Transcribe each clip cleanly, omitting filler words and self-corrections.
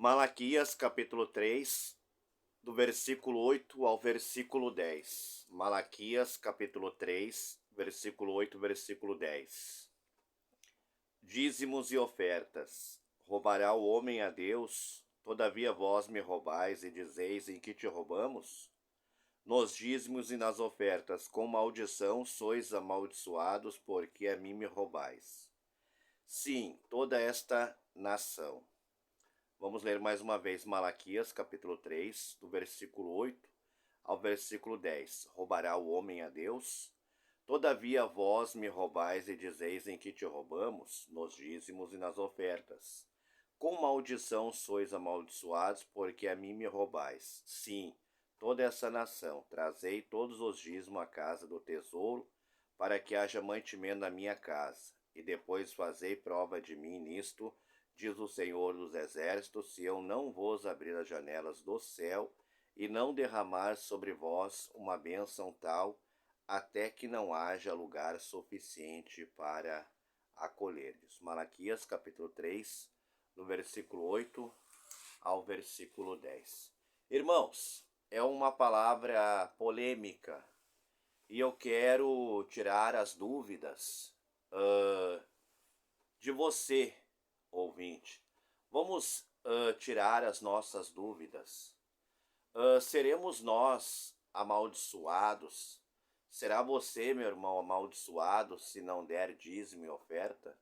Malaquias capítulo 3, do versículo 8 ao versículo 10. Malaquias capítulo 3, versículo 8, versículo 10. Dízimos e ofertas. Roubará o homem a Deus? Todavia vós me roubais e dizeis: em que te roubamos? Nos dízimos e nas ofertas, com maldição sois amaldiçoados, porque a mim me roubais. Sim, toda esta nação. Vamos ler mais uma vez Malaquias, capítulo 3, do versículo 8 ao versículo 10. Roubará o homem a Deus? Todavia vós me roubais e dizeis: em que te roubamos? Nos dízimos e nas ofertas. Com maldição sois amaldiçoados, porque a mim me roubais. Sim, toda essa nação. Trazei todos os dízimos à casa do tesouro, para que haja mantimento na minha casa. E depois fazei prova de mim nisto, diz o Senhor dos Exércitos, se eu não vos abrir as janelas do céu e não derramar sobre vós uma bênção tal, até que não haja lugar suficiente para acolher-lhes. Malaquias capítulo 3, do versículo 8 ao versículo 10. Irmãos, é uma palavra polêmica e eu quero tirar as dúvidas de você, ouvinte. Vamos tirar as nossas dúvidas. Seremos nós amaldiçoados? Será você, meu irmão, amaldiçoado se não der dízimo e oferta?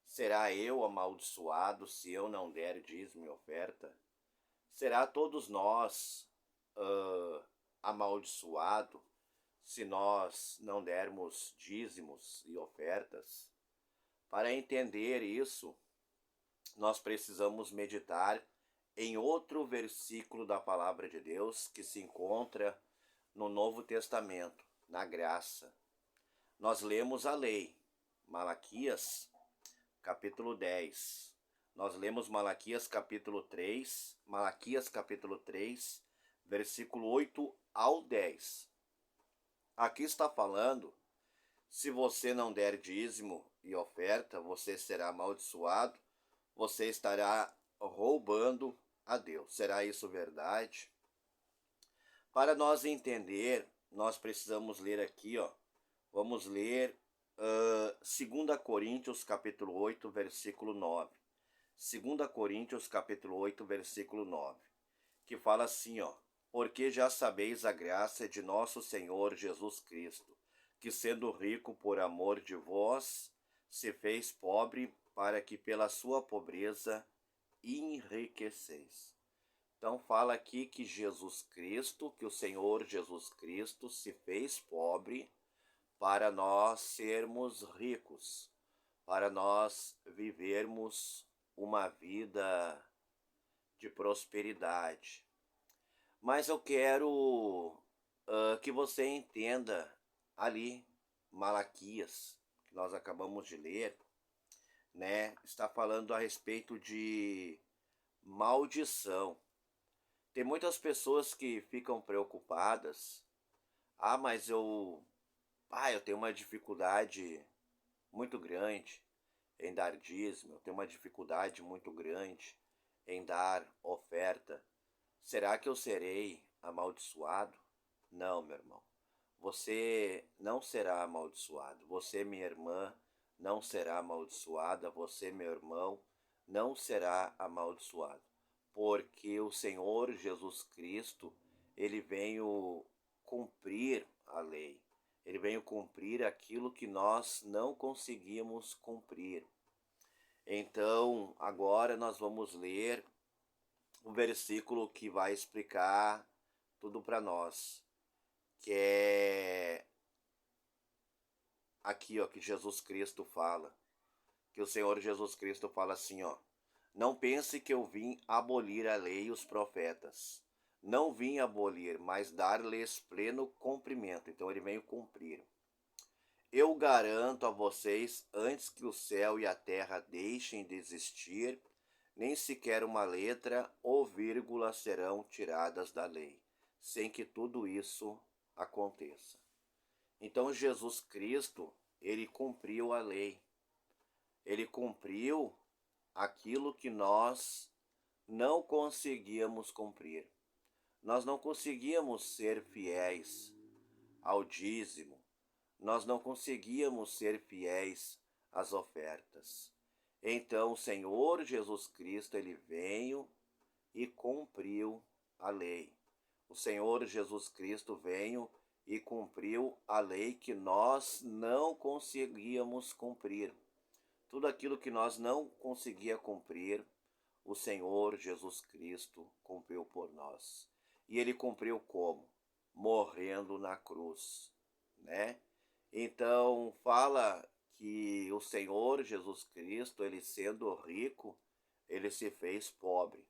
Será eu amaldiçoado se eu não der dízimo e oferta? Será todos nós amaldiçoados se nós não dermos dízimos e ofertas? Para entender isso, nós precisamos meditar em outro versículo da palavra de Deus que se encontra no Novo Testamento, na graça. Nós lemos a lei, Malaquias capítulo 10. Nós lemos Malaquias capítulo 3, versículo 8 ao 10. Aqui está falando: se você não der dízimo e oferta, você será amaldiçoado, você estará roubando a Deus. Será isso verdade? Para nós entender, nós precisamos ler aqui, vamos ler 2 Coríntios capítulo 8, versículo 9. 2 Coríntios capítulo 8, versículo 9, que fala assim, porque já sabeis a graça de nosso Senhor Jesus Cristo, que sendo rico por amor de vós, se fez pobre, para que pela sua pobreza enriqueceis. Então fala aqui que Jesus Cristo, que o Senhor Jesus Cristo se fez pobre para nós sermos ricos, para nós vivermos uma vida de prosperidade. Mas eu quero que você entenda ali, Malaquias, que nós acabamos de ler, né? Está falando a respeito de maldição. Tem muitas pessoas que ficam preocupadas. Mas eu tenho uma dificuldade muito grande em dar dízimo, eu tenho uma dificuldade muito grande em dar oferta. Será que eu serei amaldiçoado? Não, meu irmão. Você não será amaldiçoado. Você, minha irmã, não será amaldiçoada. Você, meu irmão, não será amaldiçoado. Porque o Senhor Jesus Cristo, ele veio cumprir a lei. Ele veio cumprir aquilo que nós não conseguimos cumprir. Então, agora nós vamos ler o versículo que vai explicar tudo para nós, que é aqui, que Jesus Cristo fala, que o Senhor Jesus Cristo fala assim, não pense que eu vim abolir a lei e os profetas. Não vim abolir, mas dar-lhes pleno cumprimento. Então ele veio cumprir. Eu garanto a vocês, antes que o céu e a terra deixem de existir, nem sequer uma letra ou vírgula serão tiradas da lei, sem que tudo isso aconteça. Então Jesus Cristo, ele cumpriu a lei. Ele cumpriu aquilo que nós não conseguíamos cumprir. Nós não conseguíamos ser fiéis ao dízimo. Nós não conseguíamos ser fiéis às ofertas. Então o Senhor Jesus Cristo, ele veio e cumpriu a lei. O Senhor Jesus Cristo veio e cumpriu a lei que nós não conseguíamos cumprir. Tudo aquilo que nós não conseguia cumprir, o Senhor Jesus Cristo cumpriu por nós. E ele cumpriu como? Morrendo na cruz, né? Então fala que o Senhor Jesus Cristo, ele sendo rico, ele se fez pobre.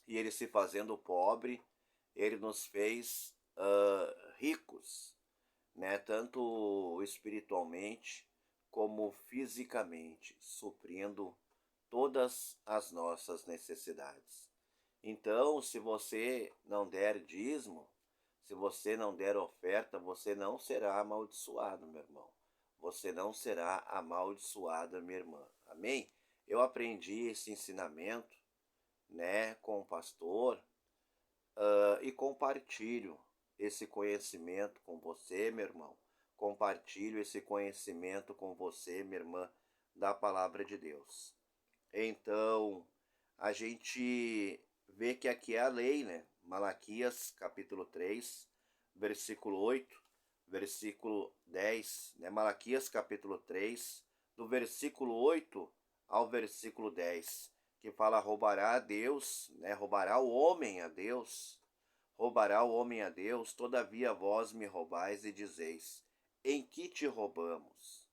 E ele se fazendo pobre, ele nos fez ricos, né? Tanto espiritualmente como fisicamente, suprindo todas as nossas necessidades. Então, se você não der dízimo, se você não der oferta, você não será amaldiçoado, meu irmão. Você não será amaldiçoada, minha irmã. Amém? Eu aprendi esse ensinamento, né, com o pastor, e compartilho esse conhecimento com você, meu irmão. Compartilho esse conhecimento com você, minha irmã, da palavra de Deus. Então, a gente vê que aqui é a lei, né? Malaquias, capítulo 3, versículo 8, versículo 10, né? Malaquias, capítulo 3, do versículo 8 ao versículo 10, que fala: roubará a Deus, né? Roubará o homem a Deus, roubará o homem a Deus, todavia vós me roubais e dizeis: em que te roubamos?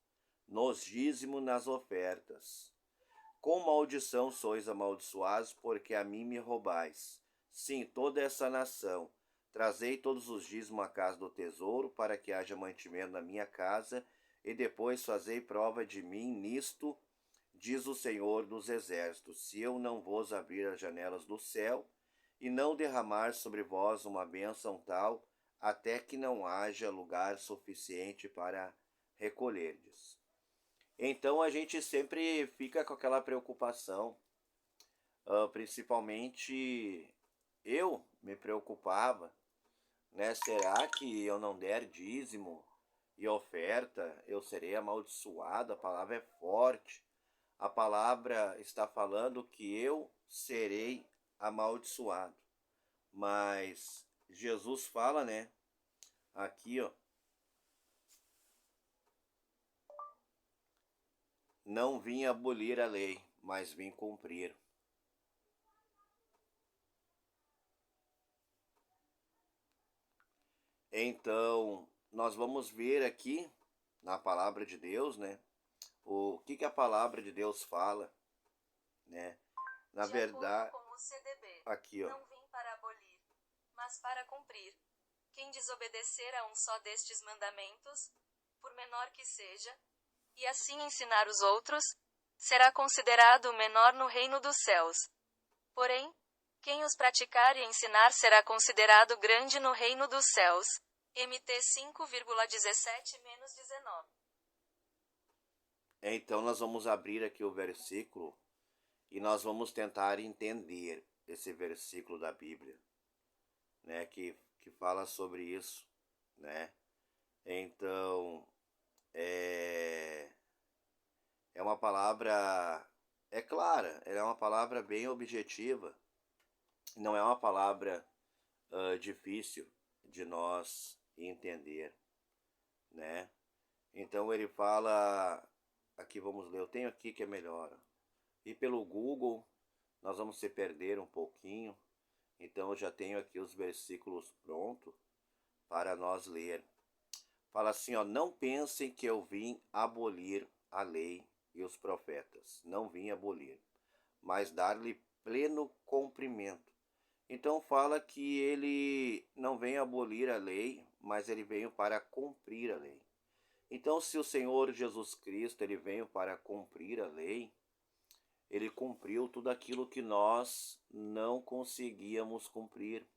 Nos dízimos, nas ofertas. Com maldição sois amaldiçoados, porque a mim me roubais. Sim, toda essa nação. Trazei todos os dízimos à casa do tesouro, para que haja mantimento na minha casa, e depois fazei prova de mim nisto, diz o Senhor dos Exércitos, se eu não vos abrir as janelas do céu, e não derramar sobre vós uma bênção tal, até que não haja lugar suficiente para recolherdes. Então a gente sempre fica com aquela preocupação, principalmente eu me preocupava, né? Será que eu não der dízimo e oferta, eu serei amaldiçoado? A palavra é forte. A palavra está falando que eu serei amaldiçoado. Mas Jesus fala, né? Aqui, ó. Não vim abolir a lei, mas vim cumprir. Então, nós vamos ver aqui na palavra de Deus, né? O que a palavra de Deus fala, né? Na verdade, com o CDB, aqui, ó. não vim para abolir, mas para cumprir. Quem desobedecer a um só destes mandamentos, por menor que seja, e assim ensinar os outros, será considerado o menor no reino dos céus. Porém, quem os praticar e ensinar será considerado grande no reino dos céus. MT 5,17-19. Então nós vamos abrir aqui o versículo e nós vamos tentar entender esse versículo da Bíblia, né, que fala sobre isso, né? Então, é uma palavra, é clara, ela é uma palavra bem objetiva, não é uma palavra difícil de nós entender, né? Então ele fala, aqui vamos ler, eu tenho aqui que é melhor, e pelo Google nós vamos se perder um pouquinho, então eu já tenho aqui os versículos prontos para nós ler. Fala assim, ó: não pensem que eu vim abolir a lei e os profetas. Não vim abolir, mas dar-lhe pleno cumprimento. Então fala que ele não vem abolir a lei, mas ele veio para cumprir a lei. Então, se o Senhor Jesus Cristo ele veio para cumprir a lei, ele cumpriu tudo aquilo que nós não conseguíamos cumprir.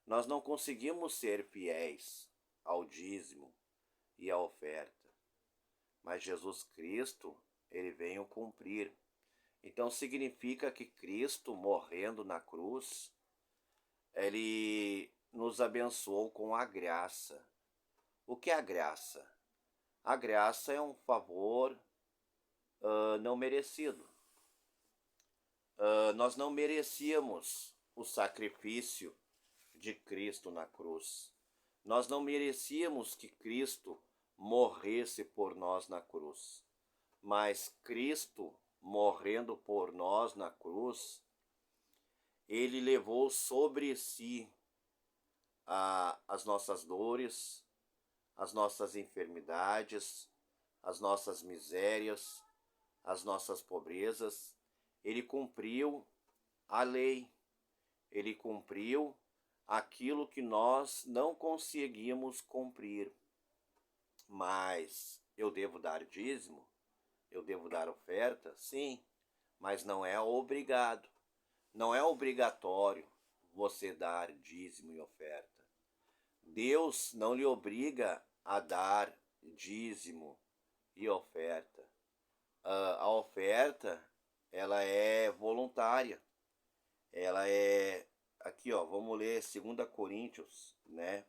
Nós não conseguimos ser fiéis ao dízimo e à oferta, mas Jesus Cristo, ele veio cumprir. Então significa que Cristo, morrendo na cruz, ele nos abençoou com a graça. O que é a graça? A graça é um favor não merecido. Nós não merecíamos o sacrifício de Cristo na cruz. Nós não merecíamos que Cristo morresse por nós na cruz. Mas Cristo, morrendo por nós na cruz, ele levou sobre si as nossas dores, as nossas enfermidades, as nossas misérias, as nossas pobrezas. Ele cumpriu a lei, ele cumpriu aquilo que nós não conseguimos cumprir. Mas eu devo dar dízimo? Eu devo dar oferta? Sim, mas não é obrigado. Não é obrigatório você dar dízimo e oferta. Deus não lhe obriga a dar dízimo e oferta. A oferta, ela é voluntária. Ela é... Aqui, ó, vamos ler 2 Coríntios, né?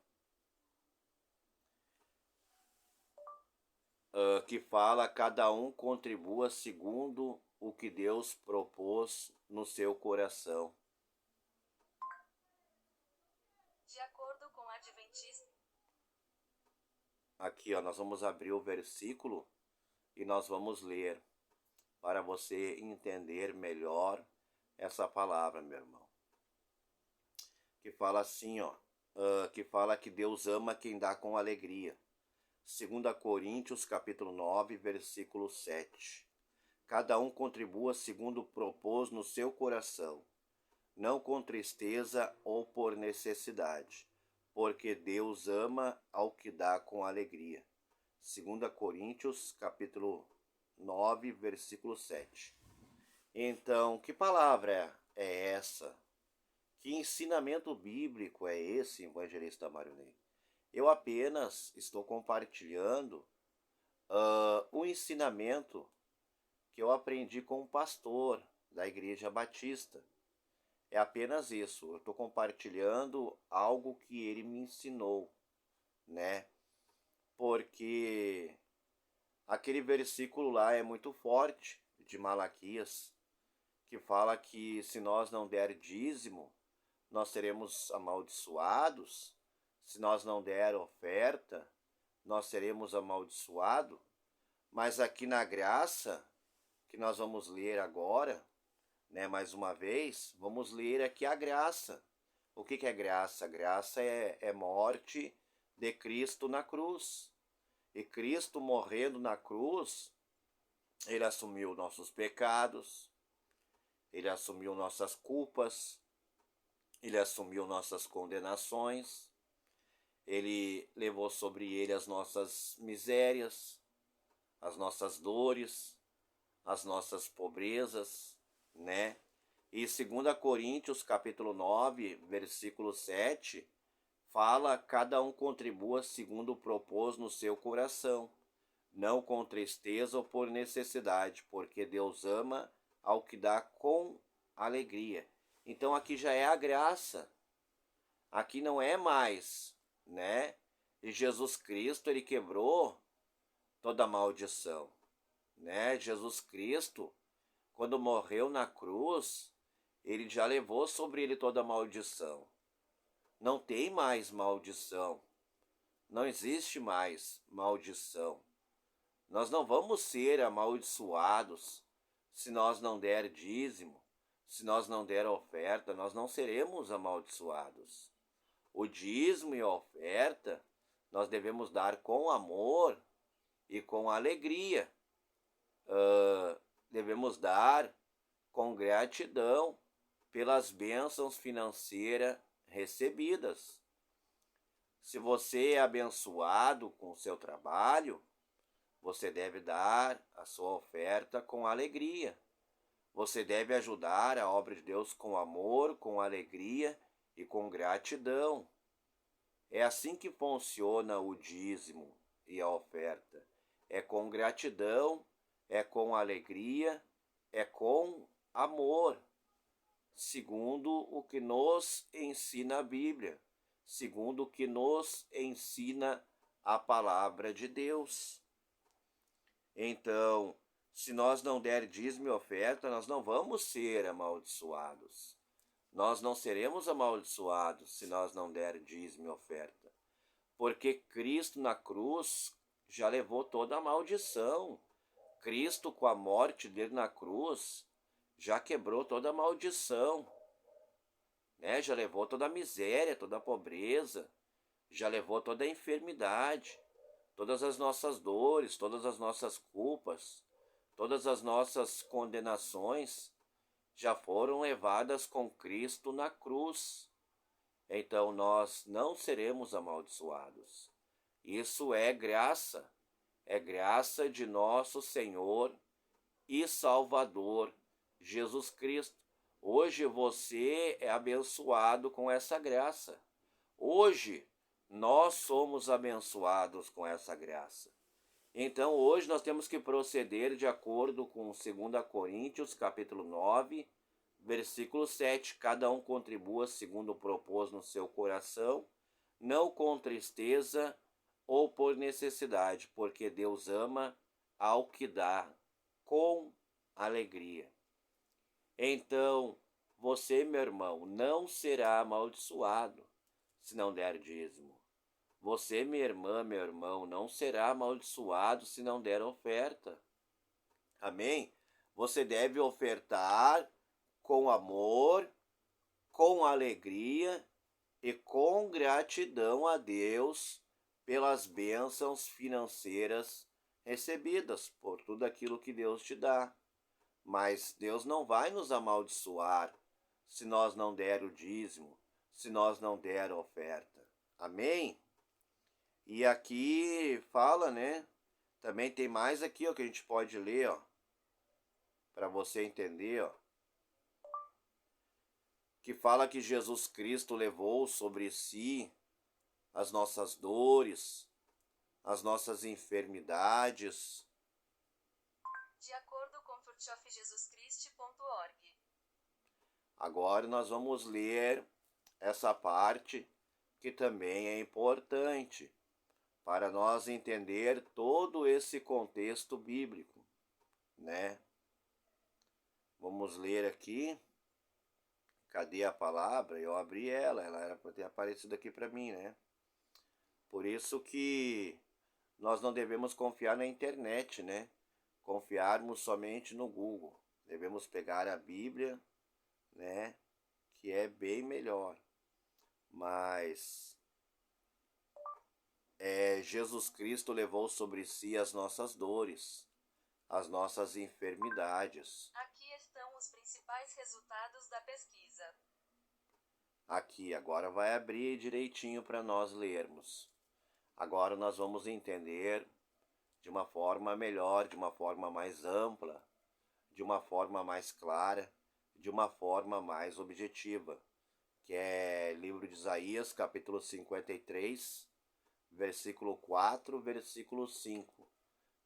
Que fala: cada um contribua segundo o que Deus propôs no seu coração. De acordo com Adventista. Aqui, ó, nós vamos abrir o versículo e nós vamos ler para você entender melhor essa palavra, meu irmão. Que fala assim, ó, que fala que Deus ama quem dá com alegria. 2 Coríntios, capítulo 9, versículo 7. Cada um contribua segundo propôs no seu coração, não com tristeza ou por necessidade, porque Deus ama ao que dá com alegria. 2 Coríntios, capítulo 9, versículo 7. Então, que palavra é essa? Que ensinamento bíblico é esse, evangelista Mário Ney? Eu apenas estou compartilhando o ensinamento que eu aprendi com um pastor da Igreja Batista. É apenas isso. Eu estou compartilhando algo que ele me ensinou, né? Porque aquele versículo lá é muito forte, de Malaquias, que fala que se nós não der dízimo, nós seremos amaldiçoados. Se nós não der oferta, nós seremos amaldiçoados. Mas aqui na graça, que nós vamos ler agora, né, mais uma vez, vamos ler aqui a graça. O que é graça? Graça é morte de Cristo na cruz. E Cristo morrendo na cruz, ele assumiu nossos pecados, ele assumiu nossas culpas, ele assumiu nossas condenações, ele levou sobre ele as nossas misérias, as nossas dores, as nossas pobrezas, né? E 2 Coríntios, capítulo 9, versículo 7, fala: cada um contribua segundo propôs no seu coração, não com tristeza ou por necessidade, porque Deus ama ao que dá com alegria. Então aqui já é a graça. Aqui não é mais, né? E Jesus Cristo, ele quebrou toda a maldição, né? Jesus Cristo, quando morreu na cruz, ele já levou sobre ele toda a maldição. Não tem mais maldição. Não existe mais maldição. Nós não vamos ser amaldiçoados se nós não der dízimo, se nós não der oferta, nós não seremos amaldiçoados. O dízimo e a oferta nós devemos dar com amor e com alegria. Devemos dar com gratidão pelas bênçãos financeiras recebidas. Se você é abençoado com o seu trabalho, você deve dar a sua oferta com alegria. Você deve ajudar a obra de Deus com amor, com alegria e com gratidão. É assim que funciona o dízimo e a oferta. É com gratidão, é com alegria, é com amor, segundo o que nos ensina a Bíblia, segundo o que nos ensina a palavra de Deus. Então, se nós não der dízimo e oferta, nós não vamos ser amaldiçoados. Nós não seremos amaldiçoados se nós não der dízimo e oferta. Porque Cristo na cruz já levou toda a maldição. Cristo, com a morte dele na cruz, já quebrou toda a maldição, né? Já levou toda a miséria, toda a pobreza, já levou toda a enfermidade, todas as nossas dores, todas as nossas culpas, todas as nossas condenações já foram levadas com Cristo na cruz. Então nós não seremos amaldiçoados. Isso é graça de nosso Senhor e Salvador Jesus Cristo. Hoje você é abençoado com essa graça. Hoje nós somos abençoados com essa graça. Então hoje nós temos que proceder de acordo com 2 Coríntios capítulo 9, versículo 7. Cada um contribua segundo propôs no seu coração, não com tristeza ou por necessidade, porque Deus ama ao que dá com alegria. Então, você, meu irmão, não será amaldiçoado se não der dízimo. Você, minha irmã, meu irmão, não será amaldiçoado se não der oferta. Amém? Você deve ofertar com amor, com alegria e com gratidão a Deus pelas bênçãos financeiras recebidas, por tudo aquilo que Deus te dá. Mas Deus não vai nos amaldiçoar se nós não der o dízimo, se nós não der a oferta. Amém? E aqui fala, né? Também tem mais aqui, ó, que a gente pode ler, ó, para você entender, ó. Que fala que Jesus Cristo levou sobre si as nossas dores, as nossas enfermidades. De acordo com churchofjesuschrist.org. Agora nós vamos ler essa parte que também é importante para nós entender todo esse contexto bíblico, né? Vamos ler aqui. Cadê a palavra? Eu abri ela era para ter aparecido aqui para mim, né? Por isso que nós não devemos confiar na internet, né? Confiarmos somente no Google. Devemos pegar a Bíblia, né? Que é bem melhor. Mas Jesus Cristo levou sobre si as nossas dores, as nossas enfermidades. Aqui estão os principais resultados da pesquisa. Aqui, agora vai abrir direitinho para nós lermos. Agora nós vamos entender de uma forma melhor, de uma forma mais ampla, de uma forma mais clara, de uma forma mais objetiva, que é livro de Isaías, capítulo 53, versículo 4, versículo 5.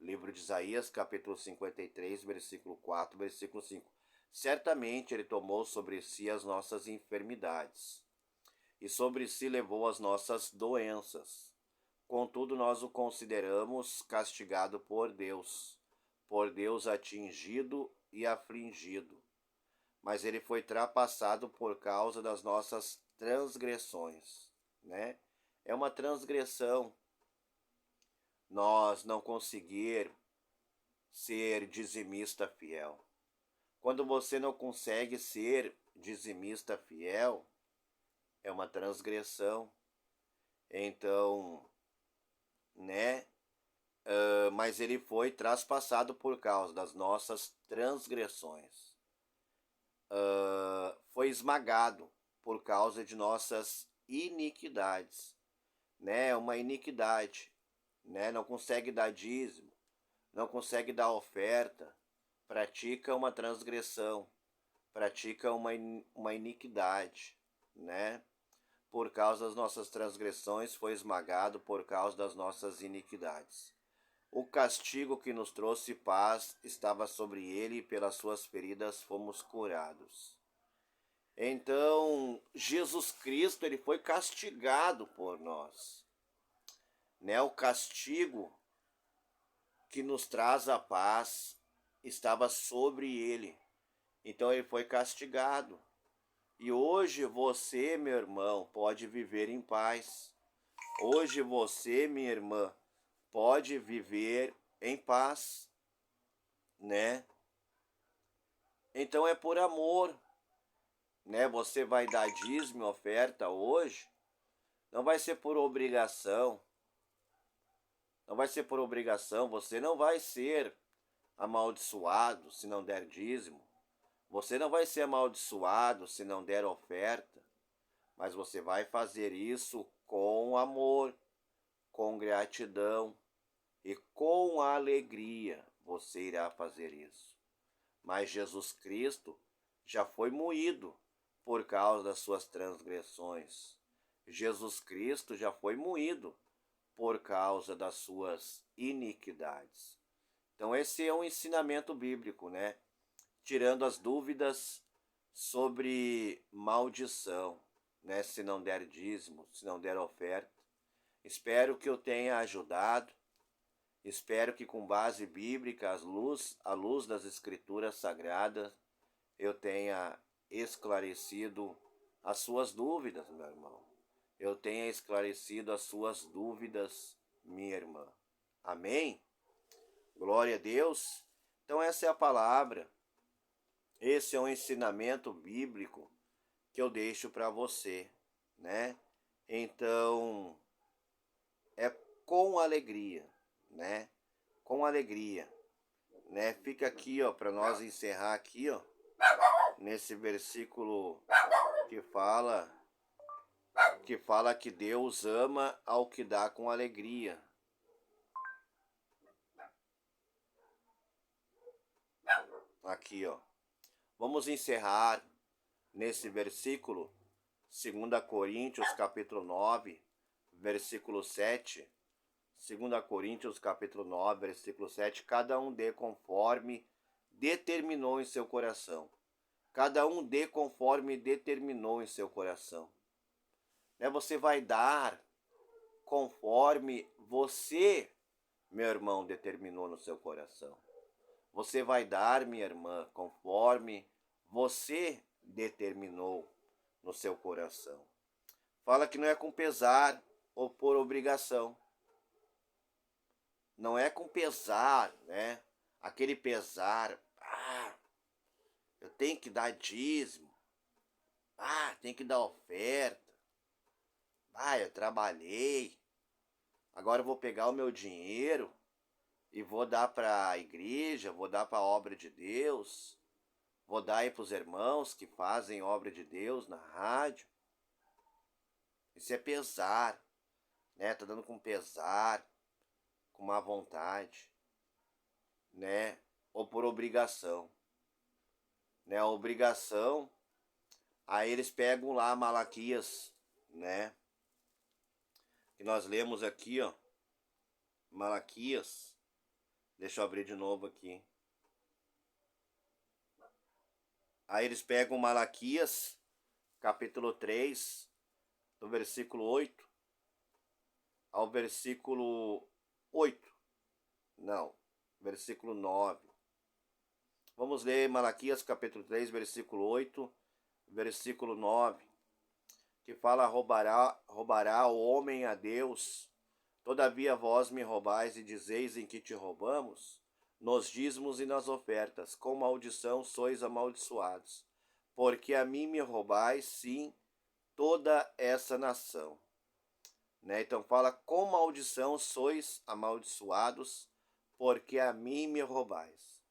Livro de Isaías, capítulo 53, versículo 4, versículo 5. Certamente ele tomou sobre si as nossas enfermidades, e sobre si levou as nossas doenças. Contudo, nós o consideramos castigado por Deus atingido e afligido. Mas ele foi trapassado por causa das nossas transgressões, né? É uma transgressão nós não conseguir ser dizimista fiel. Quando você não consegue ser dizimista fiel, é uma transgressão. Então, né? Mas ele foi traspassado por causa das nossas transgressões. Foi esmagado por causa de nossas iniquidades, né? Uma iniquidade, né? Não consegue dar dízimo, não consegue dar oferta, pratica uma transgressão, pratica uma iniquidade, né? Por causa das nossas transgressões foi esmagado por causa das nossas iniquidades. O castigo que nos trouxe paz estava sobre ele e pelas suas feridas fomos curados. Então, Jesus Cristo, ele foi castigado por nós, né? O castigo que nos traz a paz estava sobre ele. Então ele foi castigado. E hoje você, meu irmão, pode viver em paz. Hoje você, minha irmã, pode viver em paz, né? Então é por amor, né? Você vai dar dízimo, oferta hoje, não vai ser por obrigação. Não vai ser por obrigação, você não vai ser amaldiçoado se não der dízimo. Você não vai ser amaldiçoado se não der oferta, mas você vai fazer isso com amor, com gratidão e com alegria. Você irá fazer isso. Mas Jesus Cristo já foi moído por causa das suas transgressões. Jesus Cristo já foi moído por causa das suas iniquidades. Então esse é um ensinamento bíblico, né? Tirando as dúvidas sobre maldição, né? Se não der dízimo, se não der oferta. Espero que eu tenha ajudado. Espero que com base bíblica, à luz das escrituras sagradas, eu tenha esclarecido as suas dúvidas, meu irmão. Eu tenha esclarecido as suas dúvidas, minha irmã. Amém? Glória a Deus. Então essa é a palavra. Esse é um ensinamento bíblico que eu deixo para você, né? Então, é com alegria, né? Com alegria, né? Fica aqui, ó, para nós encerrar aqui, ó, nesse versículo que fala que Deus ama ao que dá com alegria. Aqui, ó. Vamos encerrar nesse versículo, 2 Coríntios capítulo 9, versículo 7. 2 Coríntios capítulo 9, versículo 7. Cada um dê conforme determinou em seu coração. Cada um dê conforme determinou em seu coração. Você vai dar conforme você, meu irmão, determinou no seu coração. Você vai dar, minha irmã, conforme você determinou no seu coração. Fala que não é com pesar ou por obrigação. Não é com pesar, né? Aquele pesar, eu tenho que dar dízimo, tem que dar oferta, eu trabalhei, agora eu vou pegar o meu dinheiro e vou dar para a igreja, vou dar para a obra de Deus, vou dar aí para os irmãos que fazem obra de Deus na rádio. Isso é pesar, né? Tá dando com pesar, com má vontade, né? Ou por obrigação, né? A obrigação, aí eles pegam lá Malaquias, né? Que nós lemos aqui, ó, Malaquias. Deixa eu abrir de novo aqui. Aí eles pegam Malaquias, capítulo 3, do versículo 8 ao versículo 8. Não, versículo 9. Vamos ler Malaquias, capítulo 3, versículo 8, versículo 9. Que fala: roubará o homem a Deus. Todavia vós me roubais e dizeis: em que te roubamos? Nos dízimos e nas ofertas. Com maldição sois amaldiçoados. Porque a mim me roubais, sim, toda essa nação. Né? Então fala: com maldição sois amaldiçoados, porque a mim me roubais.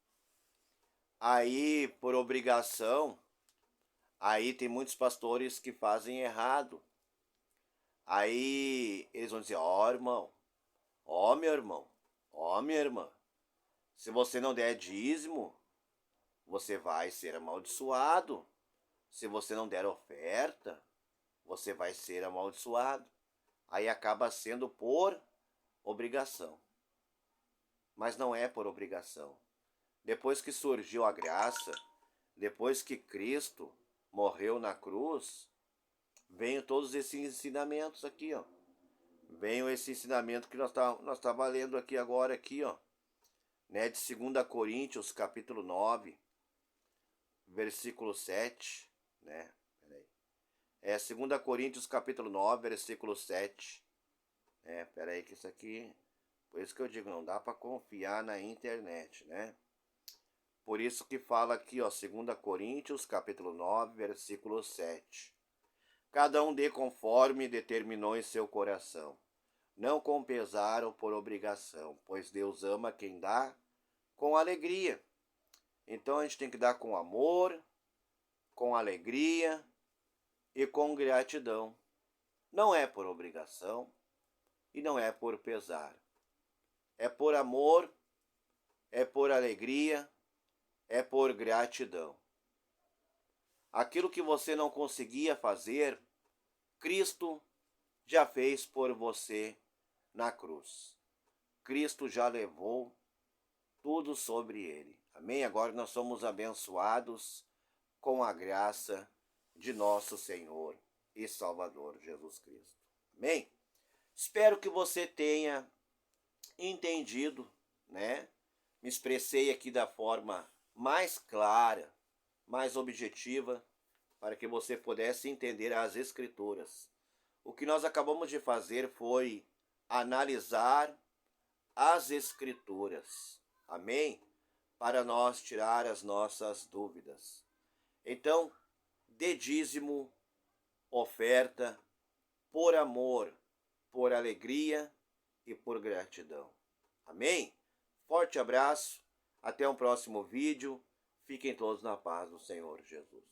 Aí, por obrigação, aí tem muitos pastores que fazem errado. Aí eles vão dizer: irmão, meu irmão, minha irmã, se você não der dízimo, você vai ser amaldiçoado. Se você não der oferta, você vai ser amaldiçoado. Aí acaba sendo por obrigação. mas não é por obrigação. Depois que surgiu a graça, depois que Cristo morreu na cruz, veio todos esses ensinamentos aqui, ó. Veio esse ensinamento que nós tá lendo aqui agora, aqui, ó. Né, de 2 Coríntios, capítulo 9, versículo 7, né? É 2 Coríntios, capítulo 9, versículo 7. Peraí que isso aqui... Por isso que eu digo, não dá para confiar na internet, né? Por isso que fala aqui, ó, 2 Coríntios, capítulo 9, versículo 7. Cada um dê conforme determinou em seu coração, não com pesar ou por obrigação, pois Deus ama quem dá com alegria. Então a gente tem que dar com amor, com alegria e com gratidão. Não é por obrigação e não é por pesar. É por amor, é por alegria, é por gratidão. Aquilo que você não conseguia fazer, Cristo já fez por você na cruz. Cristo já levou tudo sobre ele. Amém? Agora nós somos abençoados com a graça de nosso Senhor e Salvador Jesus Cristo. Amém? Espero que você tenha entendido, né? Me expressei aqui da forma mais clara, mais objetiva, para que você pudesse entender as Escrituras. O que nós acabamos de fazer foi analisar as Escrituras. Amém? Para nós tirar as nossas dúvidas. Então, dê dízimo, oferta, por amor, por alegria e por gratidão. Amém? Forte abraço, até um próximo vídeo. Fiquem todos na paz do Senhor Jesus.